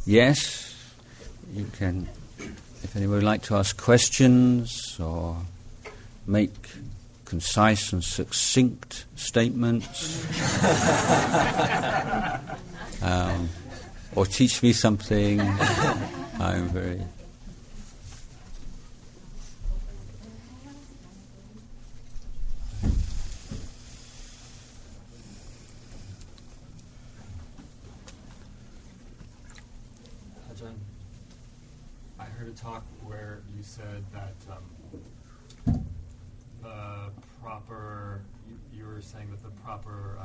yes, you can. If anyone would like to ask questions or make concise and succinct statements, or teach me something, I'm very... Ajahn, I heard a talk where you said that you were saying that the proper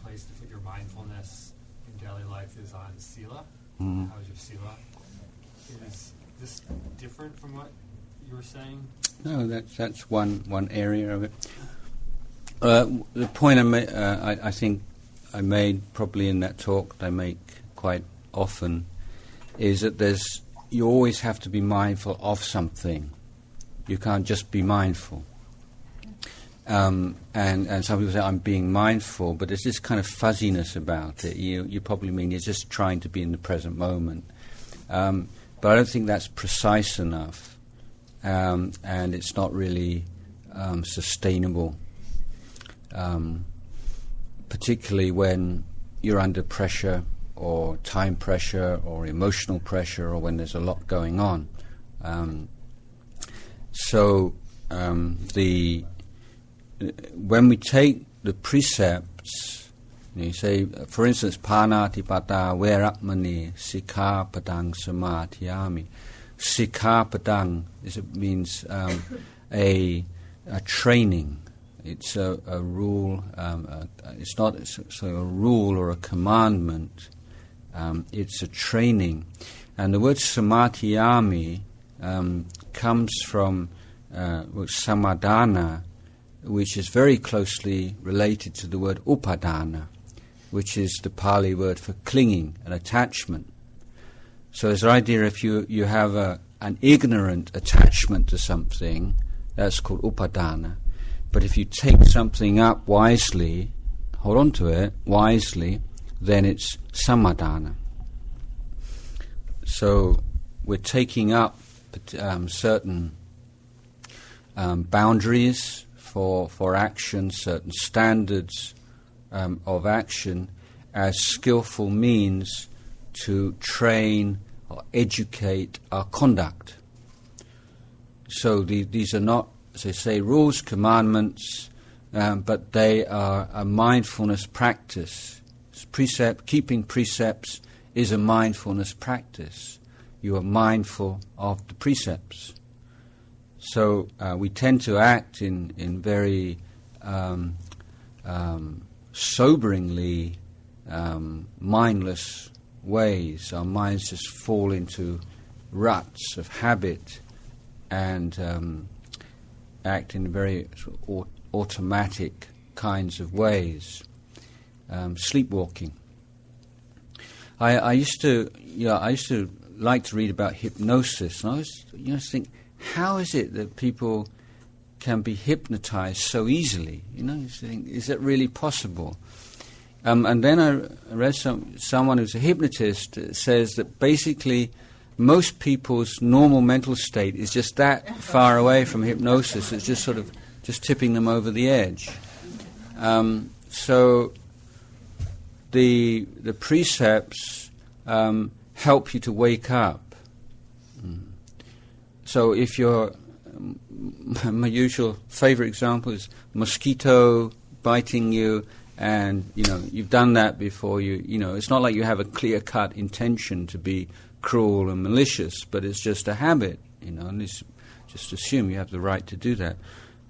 place to put your mindfulness in daily life is on sila. How's your sila? Is this different from what you were saying? No, that's one area of it. The point I think I made probably in that talk that I make quite often is that you always have to be mindful of something. You can't just be mindful. And some people say, I'm being mindful, but there's this kind of fuzziness about it. You probably mean you're just trying to be in the present moment. But I don't think that's precise enough. And it's not really sustainable. Particularly when you're under pressure or time pressure or emotional pressure or when there's a lot going on. When we take the precepts, you say, for instance, Panatipata Veramani Sikkhapadang Samadhiyami. Sikkhapadang means a training. It's a rule. It's not a rule or a commandment. It's a training. And the word Samadhiyami comes from samadhana, which is very closely related to the word upadana, which is the Pali word for clinging and attachment. So there's an idea if you have an ignorant attachment to something, that's called upadana. But if you take something up wisely, hold on to it wisely, then it's samadhana. So we're taking up certain boundaries for action, certain standards of action as skillful means to train or educate our conduct. So these are not, as I say, rules, commandments, but they are a mindfulness practice. Keeping precepts is a mindfulness practice. You are mindful of the precepts. So we tend to act in very soberingly mindless ways. Our minds just fall into ruts of habit and act in very sort of automatic kinds of ways. Sleepwalking. I used to like to read about hypnosis, and I was think, how is it that people can be hypnotized so easily? You think, is that really possible? And then I read someone who's a hypnotist says that basically most people's normal mental state is just that far away from hypnosis. It's just sort of just tipping them over the edge. So the precepts help you to wake up. So if my usual favorite example is mosquito biting you, and you've done that before. It's not like you have a clear-cut intention to be cruel and malicious, but it's just a habit. And just assume you have the right to do that.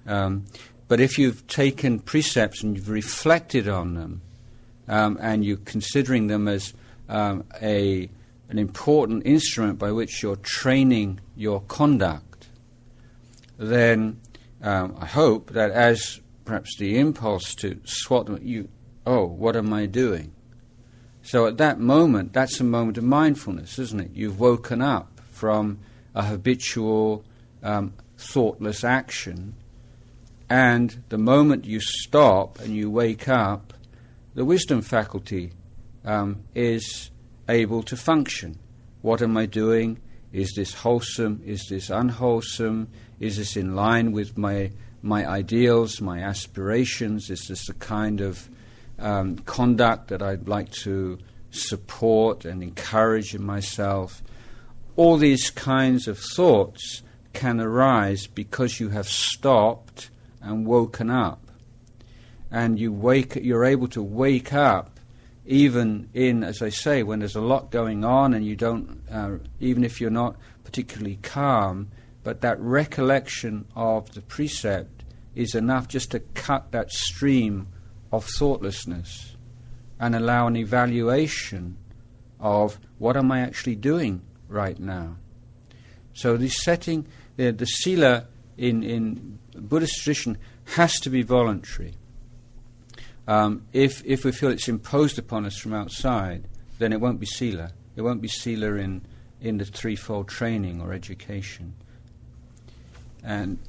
But if you've taken precepts and you've reflected on them, and you're considering them as an important instrument by which you're training your conduct, then I hope that as perhaps the impulse to swat them, what am I doing? So at that moment, that's a moment of mindfulness, isn't it? You've woken up from a habitual, thoughtless action, and the moment you stop and you wake up, the wisdom faculty is able to function. What am I doing? Is this wholesome? Is this unwholesome? Is this in line with my ideals, my aspirations? Is this the kind of conduct that I'd like to support and encourage in myself? All these kinds of thoughts can arise because you have stopped and woken up. And you're able to wake up even in, as I say, when there's a lot going on and you don't, even if you're not particularly calm, but that recollection of the precept is enough just to cut that stream of thoughtlessness and allow an evaluation of what am I actually doing right now. So this setting, the sila in Buddhist tradition has to be voluntary. If we feel it's imposed upon us from outside, then it won't be sila. It won't be sila in the threefold training or education. And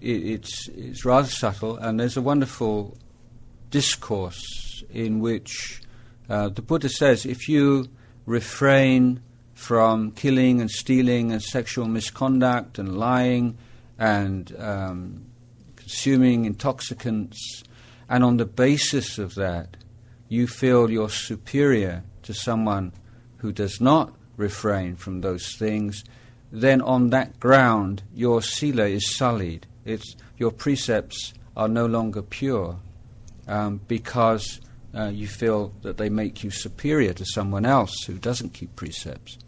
it's rather subtle, and there's a wonderful discourse in which the Buddha says, if you refrain from killing and stealing and sexual misconduct and lying and consuming intoxicants, and on the basis of that you feel you're superior to someone who does not refrain from those things, then on that ground your sila is sullied. Your precepts are no longer pure because you feel that they make you superior to someone else who doesn't keep precepts.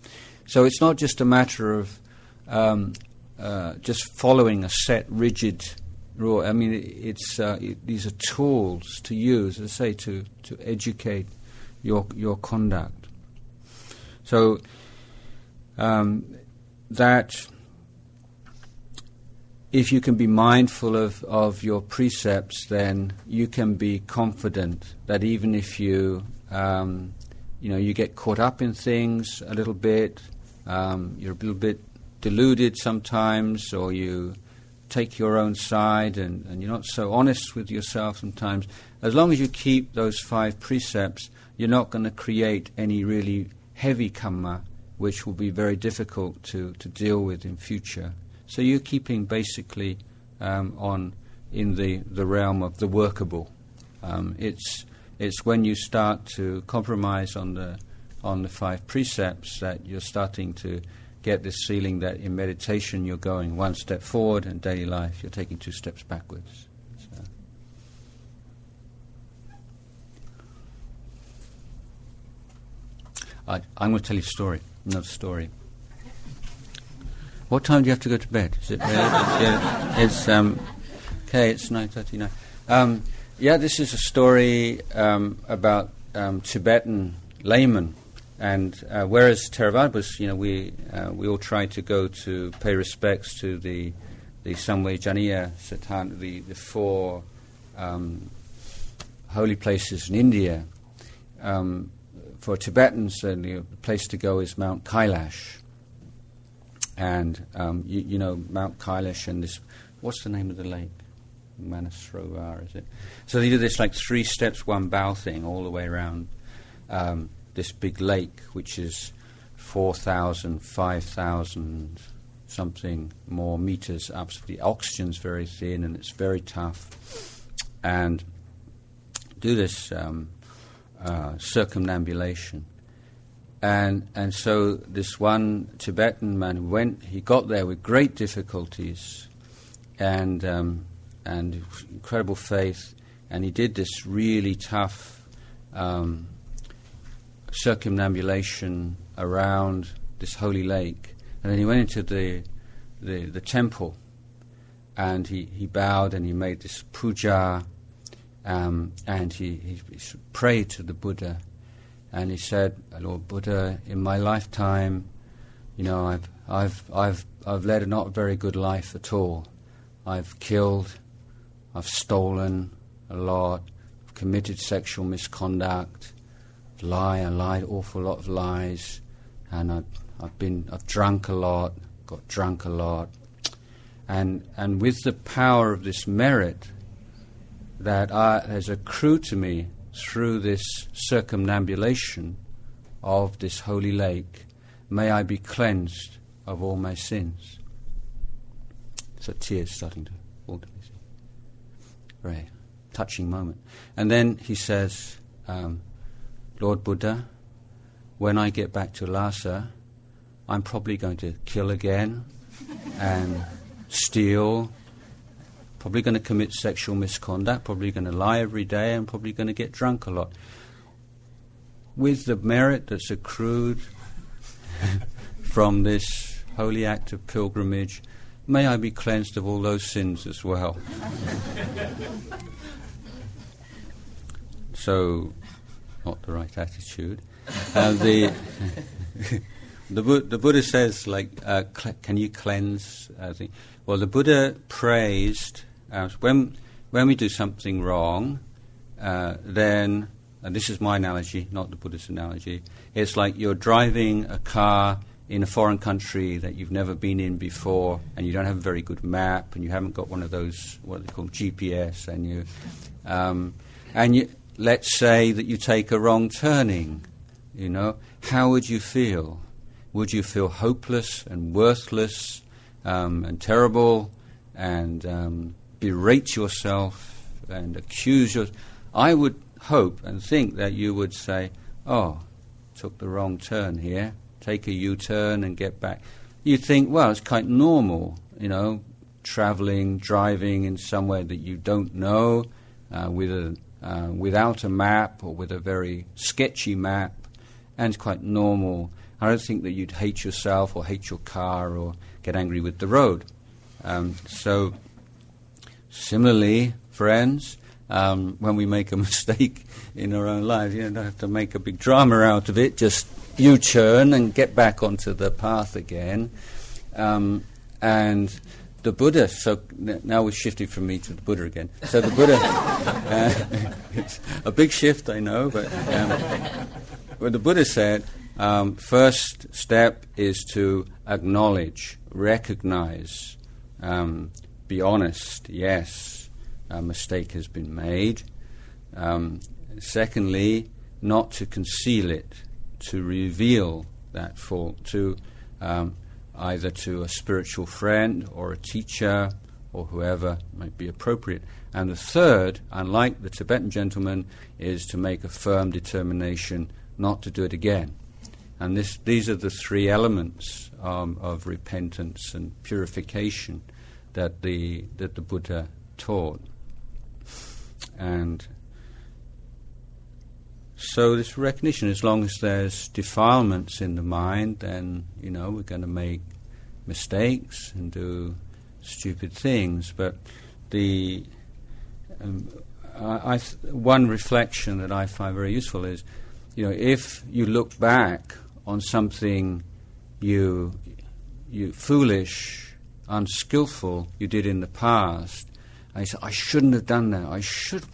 So it's not just a matter of just following a set, rigid rule. I mean, these are tools to use, as I say, to educate your conduct. So that if you can be mindful of your precepts, then you can be confident that even if you get caught up in things a little bit, you're a little bit deluded sometimes, or you take your own side and you're not so honest with yourself sometimes, as long as you keep those 5 precepts, you're not going to create any really heavy karma, which will be very difficult to deal with in future. So you're keeping basically in the realm of the workable. It's when you start to compromise on the 5 precepts that you're starting to get this feeling that in meditation you're going 1 step forward, and daily life you're taking 2 steps backwards. So. I'm going to tell you a story, another story. What time do you have to go to bed? Is it? It's okay. It's 9:39. This is a story about Tibetan laymen, and whereas Theravadas, we all try to go to pay respects to the Samvay Janiya Satan, the 4 holy places in India. For Tibetans, the place to go is Mount Kailash. And, Mount Kailash and this, what's the name of the lake? Manasrovar, is it? So they do this 3 steps, 1 bow thing all the way around this big lake, which is 4,000, 5,000 something more meters up. So the oxygen's very thin and it's very tough. And do this circumambulation. And so this one Tibetan man who went, he got there with great difficulties and incredible faith, and he did this really tough circumambulation around this holy lake. And then he went into the temple, and he bowed and he made this puja, and he prayed to the Buddha. And he said, "Lord Buddha, in my lifetime, I've led a not very good life at all. I've killed, I've stolen a lot, I've committed sexual misconduct, I lied awful lot of lies, and I've drunk a lot, got drunk a lot, and with the power of this merit that has accrued to me through this circumambulation of this holy lake, may I be cleansed of all my sins. So tears starting to fall to his eyes. Very touching moment. And then he says, Lord Buddha, when I get back to Lhasa, I'm probably going to kill again and steal, probably going to commit sexual misconduct, probably going to lie every day, and probably going to get drunk a lot. With the merit that's accrued from this holy act of pilgrimage, may I be cleansed of all those sins as well. So, not the right attitude. The Buddha says, can you cleanse? Well, the Buddha praised when we do something wrong, then, and this is my analogy, not the Buddhist analogy, it's like you're driving a car in a foreign country that you've never been in before, and you don't have a very good map, and you haven't got one of those, what they call GPS, and you let's say that you take a wrong turning, how would you feel? Would you feel hopeless and worthless and terrible and berate yourself and accuse yourself? I would hope and think that you would say, took the wrong turn here, take a U-turn and get back. You'd think, well, it's quite normal, driving in somewhere that you don't know without a map or with a very sketchy map, and it's quite normal. I don't think that you'd hate yourself or hate your car or get angry with the road. So, similarly, friends, when we make a mistake in our own lives, you don't have to make a big drama out of it. Just U-turn and get back onto the path again. And the Buddha, so now we've shifted from me to the Buddha again. So the Buddha, it's a big shift, I know, but what the Buddha said, first step is to acknowledge, recognize, be honest, yes, a mistake has been made. Secondly, not to conceal it, to reveal that fault, to either to a spiritual friend or a teacher or whoever might be appropriate. And the third, unlike the Tibetan gentleman, is to make a firm determination not to do it again. And these are the three elements of repentance and purification that the Buddha taught. And so this recognition, as long as there's defilements in the mind, then, we're going to make mistakes and do stupid things. But one reflection that I find very useful is, if you look back on something you foolish, unskillful you did in the past, and you say, I shouldn't have done that.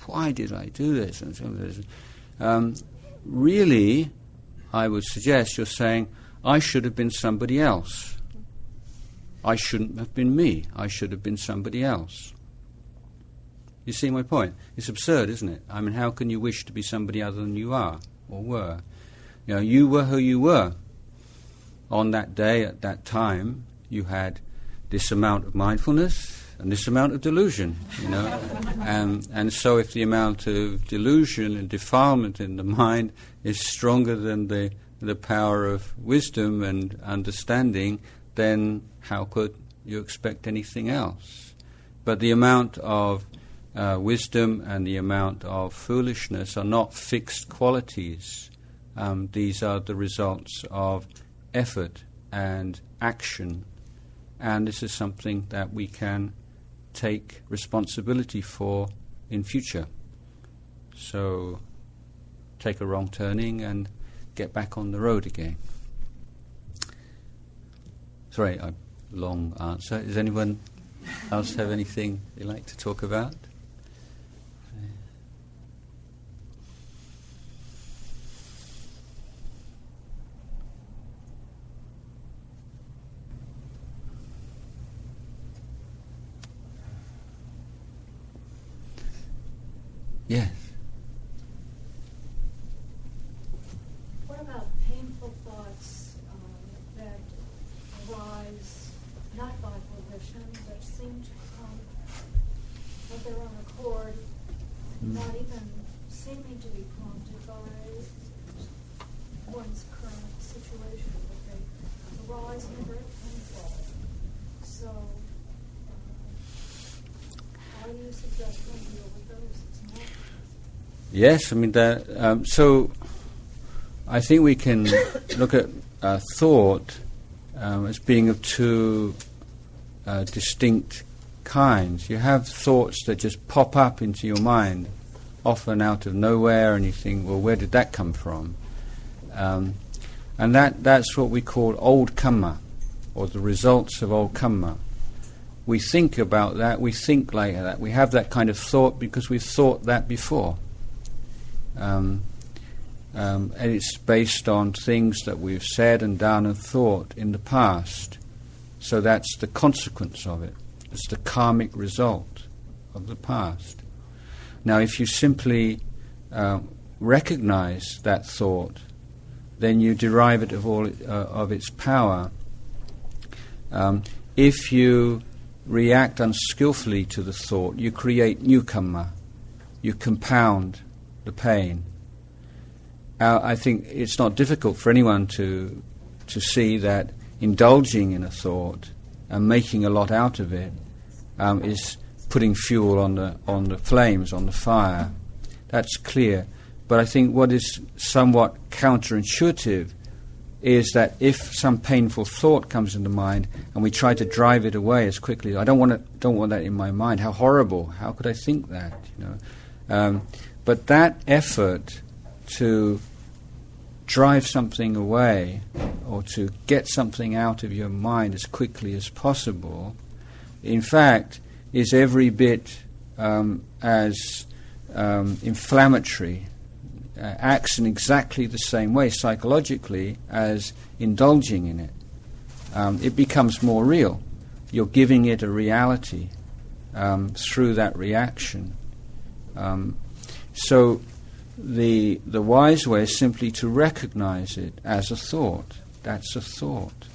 Why did I do this? And so this. Really, I would suggest you're saying, I should have been somebody else. I shouldn't have been me. I should have been somebody else. You see my point? It's absurd, isn't it? I mean, how can you wish to be somebody other than you are or were? You were who you were. On that day, at that time, you had this amount of mindfulness and this amount of delusion, and so if the amount of delusion and defilement in the mind is stronger than the power of wisdom and understanding, then how could you expect anything else? But the amount of wisdom and the amount of foolishness are not fixed qualities. These are the results of effort and action, and this is something that we can take responsibility for in future. So take a wrong turning and get back on the road again. Sorry, a long answer. Does anyone else have anything they'd like to talk about? Yes. their own accord, not even seeming to be prompted by one's current situation, but they arise never and fall. So, how do you suggest one deal with those? It's not. Yes, I mean that. So, I think we can look at thought as being of two distinct kinds. You have thoughts that just pop up into your mind, often out of nowhere, and you think, well, where did that come from? And that's what we call old karma, or the results of old karma. We think about that, we think like that, we have that kind of thought because we've thought that before. And it's based on things that we've said and done and thought in the past. So that's the consequence of it. It's the karmic result of the past. Now, if you simply recognize that thought, then you derive it of its power. If you react unskillfully to the thought, you create new karma. You compound the pain. I think it's not difficult for anyone to see that indulging in a thought and making a lot out of it is putting fuel on the flames, on the fire. That's clear. But I think what is somewhat counterintuitive is that if some painful thought comes into mind and we try to drive it away as quickly, I don't want that in my mind. How horrible! How could I think that? But that effort to drive something away or to get something out of your mind as quickly as possible, in fact, is every bit as inflammatory, acts in exactly the same way psychologically as indulging in it. It becomes more real. You're giving it a reality through that reaction. So the wise way is simply to recognize it as a thought. That's a thought.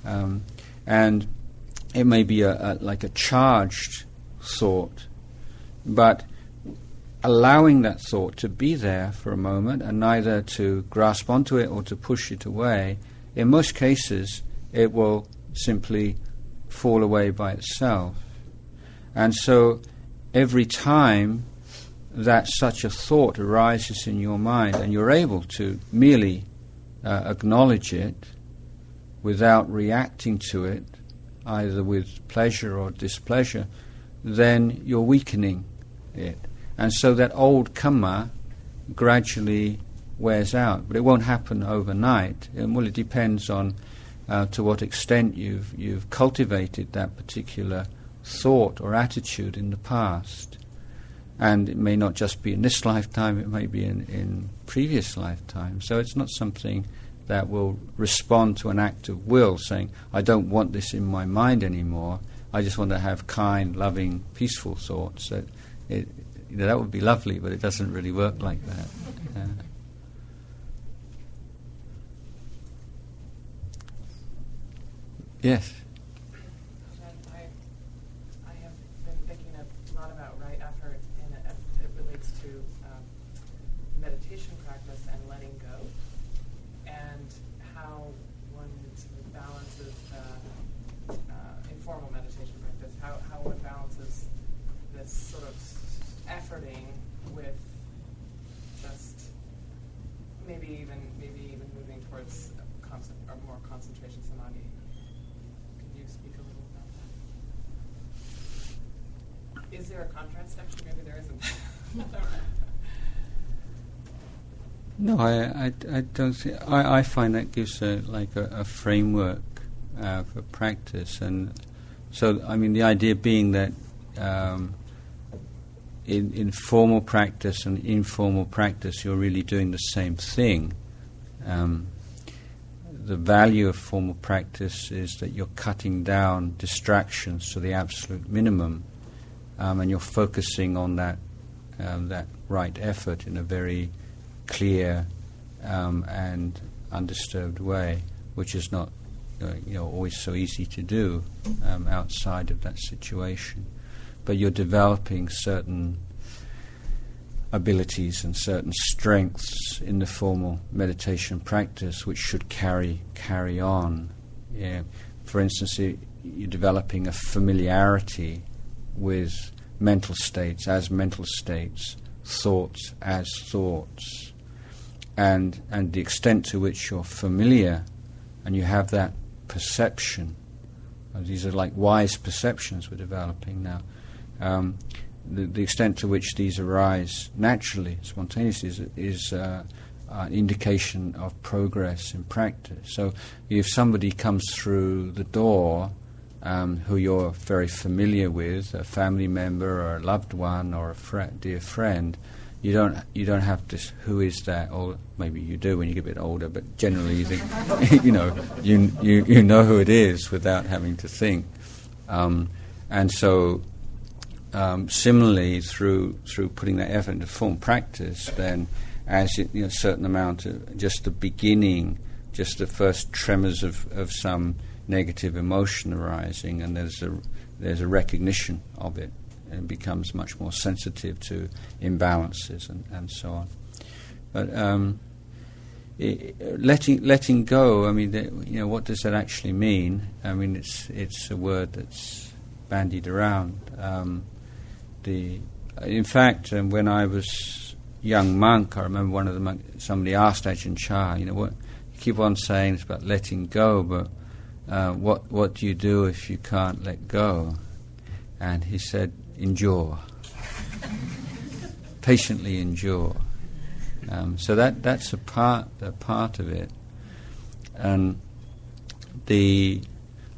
And it may be like a charged thought, but allowing that thought to be there for a moment and neither to grasp onto it or to push it away, in most cases it will simply fall away by itself. And so every time that such a thought arises in your mind and you're able to merely acknowledge it without reacting to it, either with pleasure or displeasure, then you're weakening it. And so that old karma gradually wears out. But it won't happen overnight. It depends on to what extent you've cultivated that particular thought or attitude in the past. And it may not just be in this lifetime, it may be in previous lifetimes. So it's not something that will respond to an act of will, saying, I don't want this in my mind anymore, I just want to have kind, loving, peaceful thoughts. That would be lovely, but it doesn't really work like that. Yes? I have been thinking a lot about right effort, and it relates to meditation practice and letting go, and how one sort of balances informal meditation practice, how one balances this sort of efforting with just maybe even moving towards more concentration samadhi. Could you speak a little about that? Is there a contrast? Actually, maybe there isn't. No, I don't think. I find that gives a framework for practice, and so I mean the idea being that in formal practice and informal practice, you're really doing the same thing. The value of formal practice is that you're cutting down distractions to the absolute minimum, and you're focusing on that right effort in a very clear and undisturbed way, which is not always so easy to do outside of that situation. but you're developing certain abilities and certain strengths in the formal meditation practice which should carry on. Yeah. For instance, you're developing a familiarity with mental states as mental states, thoughts as thoughts, and the extent to which you're familiar and you have that perception. These are like wise perceptions we're developing now. The extent to which these arise naturally, spontaneously, is an indication of progress in practice. So if somebody comes through the door who you're very familiar with, a family member or a loved one or a dear friend, you don't have to, who is that? Or maybe you do when you get a bit older, but generally you think, you know who it is without having to think. And so similarly, through putting that effort into form practice, then as a certain amount of just the beginning, just the first tremors of some negative emotion arising, and there's a recognition of it, and it becomes much more sensitive to imbalances and so on. But letting go, I mean, what does that actually mean? I mean, it's a word that's bandied around. In fact, when I was young monk, I remember one of the monks, somebody asked Ajahn Chah, what you keep on saying it's about letting go, but what do you do if you can't let go? And he said, endure. Patiently endure. So that's a part of it. And I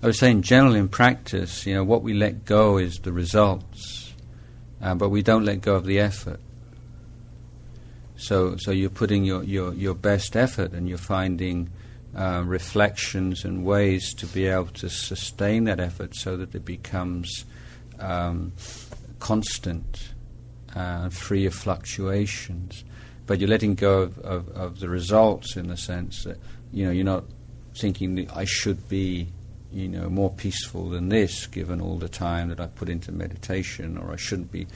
would say in general in practice, what we let go is the results, but we don't let go of the effort. So you're putting your best effort, and you're finding reflections and ways to be able to sustain that effort so that it becomes constant, free of fluctuations. But you're letting go of the results in the sense that you're not thinking that I should be more peaceful than this given all the time that I put into meditation, or I shouldn't be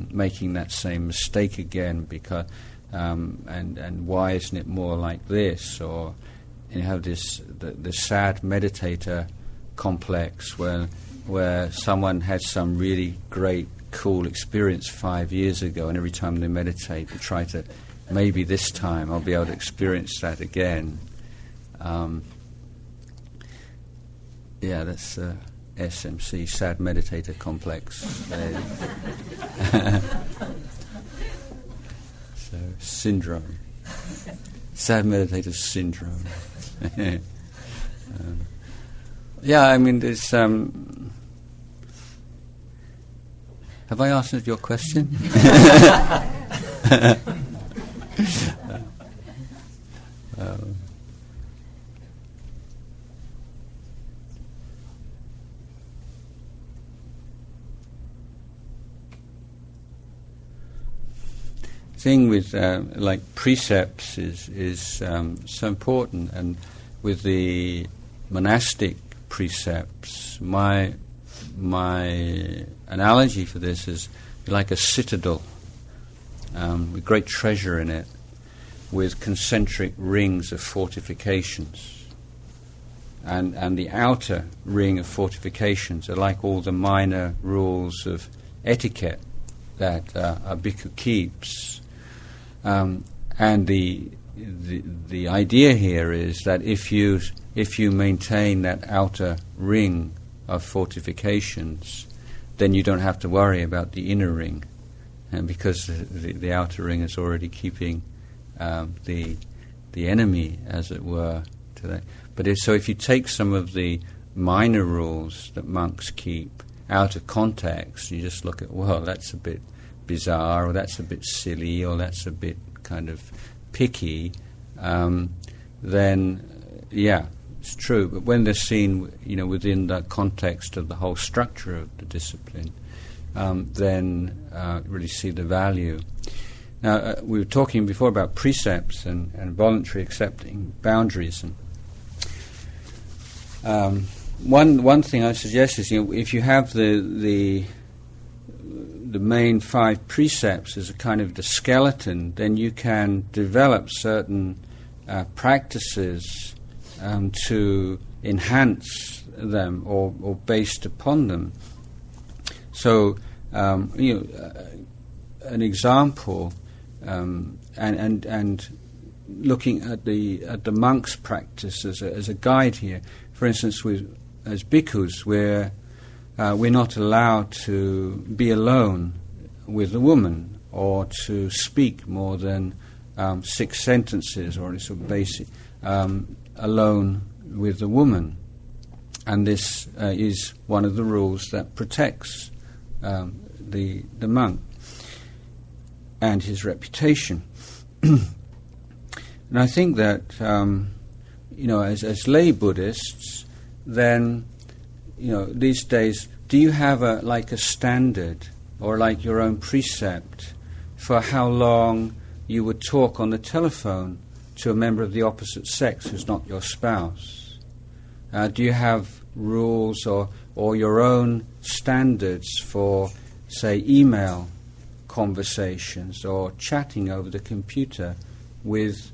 making that same mistake again because and why isn't it more like this? Or you have the sad meditator complex where someone had some really great cool experience 5 years ago, and every time they meditate they try to, maybe this time I'll be able to experience that again. That's SMC, sad meditator complex. So syndrome, sad meditator syndrome. There's. Have I answered your question? Thing with like precepts is so important, and with the monastic precepts, my analogy for this is like a citadel with great treasure in it, with concentric rings of fortifications, and the outer ring of fortifications are like all the minor rules of etiquette that a bhikkhu keeps. And the idea here is that if you maintain that outer ring of fortifications, then you don't have to worry about the inner ring, and because the outer ring is already keeping the enemy, as it were, to that. But if you take some of the minor rules that monks keep out of context, you just look at, well, that's a bit bizarre, or that's a bit silly, or that's a bit kind of picky, then it's true. But when they're seen, within the context of the whole structure of the discipline, then really see the value. Now, we were talking before about precepts and voluntary accepting boundaries. And one thing I suggest is, if you have the the main 5 precepts as a kind of the skeleton, then you can develop certain practices to enhance them or based upon them. So, an example, and looking at the monks' practice as a guide here. For instance, as bhikkhus, we're not allowed to be alone with a woman or to speak more than 6 sentences or any sort of basic alone with the woman. And this is one of the rules that protects the monk and his reputation. And I think that, as lay Buddhists, then, these days, do you have a standard or like your own precept for how long you would talk on the telephone to a member of the opposite sex who's not your spouse? Do you have rules or your own standards for, say, email conversations or chatting over the computer with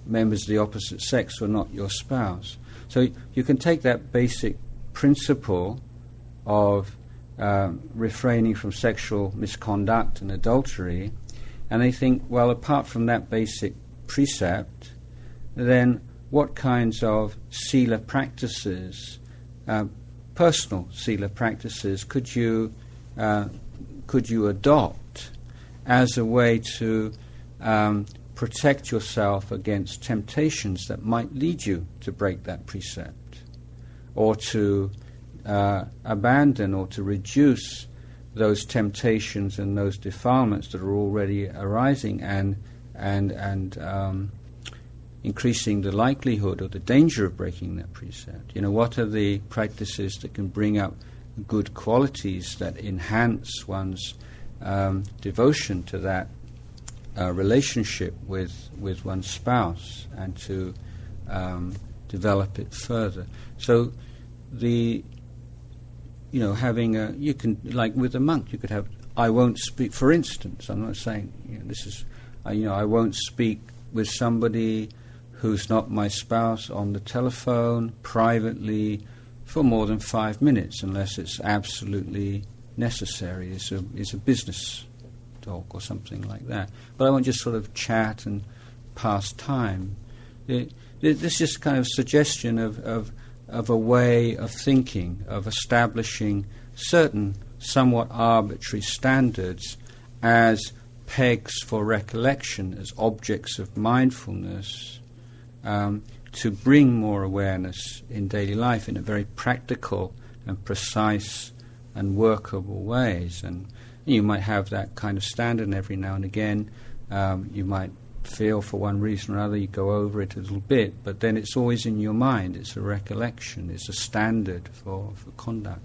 members of the opposite sex who are not your spouse? So you can take that basic principle of refraining from sexual misconduct and adultery, and they think, well, apart from that basic precept, then what kinds of sila practices, personal sila practices, could you adopt as a way to protect yourself against temptations that might lead you to break that precept, or to abandon or to reduce those temptations and those defilements that are already arising and increasing the likelihood or the danger of breaking that precept? What are the practices that can bring up good qualities that enhance one's devotion to that relationship with one's spouse and to develop it further? So having you can, like with a monk, you could have, I won't speak, for instance, I'm not saying, this is, I won't speak with somebody who's not my spouse on the telephone privately for more than 5 minutes unless it's absolutely necessary. It's a business talk or something like that. But I won't just sort of chat and pass time. This is just kind of suggestion of a way of thinking, of establishing certain somewhat arbitrary standards as pegs for recollection, as objects of mindfulness, to bring more awareness in daily life in a very practical and precise and workable ways. And you might have that kind of standard, and every now and again you might feel for one reason or other you go over it a little bit, but then it's always in your mind. It's a recollection. It's a standard for conduct.